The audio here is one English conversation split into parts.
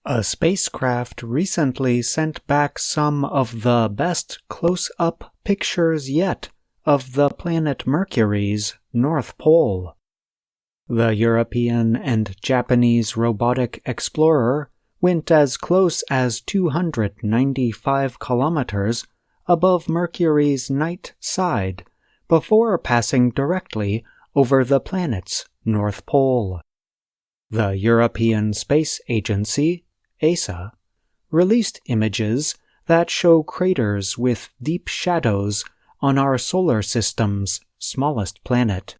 A spacecraft recently sent back some of the best close-up pictures yet of the planet Mercury's North Pole. The European and Japanese robotic explorer went as close as 295 kilometers above Mercury's night side before passing directly over the planet's North Pole. The European Space Agency, ESA, released images that show craters with deep shadows on our solar system's smallest planet.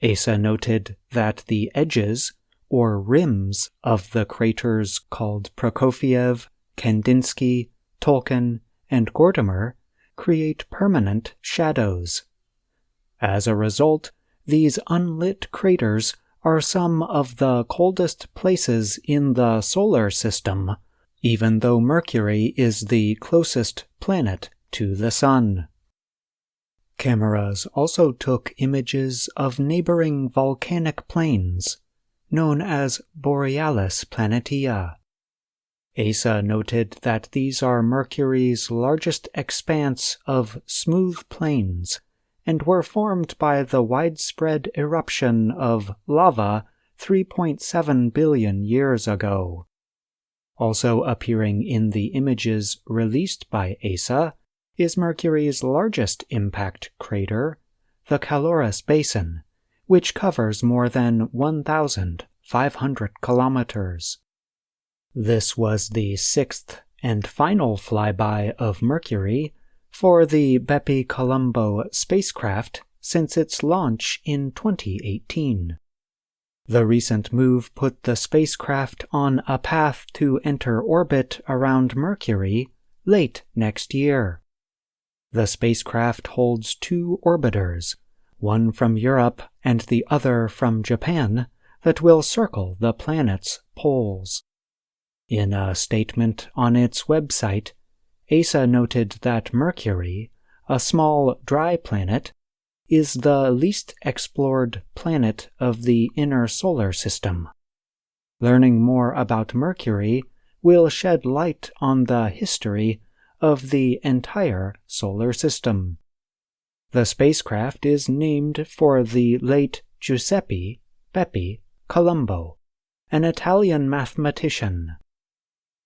ESA noted that the edges, or rims, of the craters called Prokofiev, Kandinsky, Tolkien, and Gordimer create permanent shadows. As a result, these unlit craters are some of the coldest places in the solar system, even though Mercury is the closest planet to the Sun. Cameras also took images of neighboring volcanic plains, known as Borealis Planitia. ESA noted that these are Mercury's largest expanse of smooth plains and were formed by the widespread eruption of lava 3.7 billion years ago. Also appearing in the images released by ESA is Mercury's largest impact crater, the Caloris Basin, which covers more than 1,500 kilometers. This was the sixth and final flyby of Mercury for the Bepi-Colombo spacecraft since its launch in 2018. The recent move put the spacecraft on a path to enter orbit around Mercury late next year. The spacecraft holds two orbiters, one from Europe and the other from Japan, that will circle the planet's poles. In a statement on its website, ESA noted that Mercury, a small dry planet, is the least explored planet of the inner solar system. Learning more about Mercury will shed light on the history of the entire solar system. The spacecraft is named for the late Giuseppe Bepi Colombo, an Italian mathematician.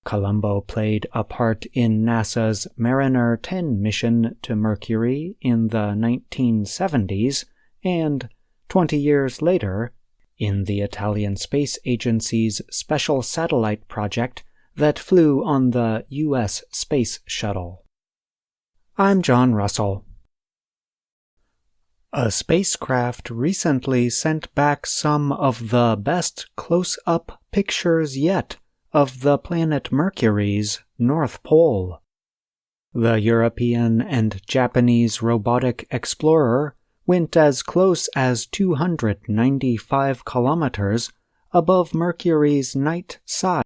Colombo played a part in NASA's Mariner 10 mission to Mercury in the 1970s and, 20 years later, in the Italian Space Agency's special satellite project that flew on the U.S. Space Shuttle. I'm John Russell. A spacecraft recently sent back some of the best close-up pictures yet of the planet Mercury's North Pole. The European and Japanese robotic explorer went as close as 295 kilometers above Mercury's night side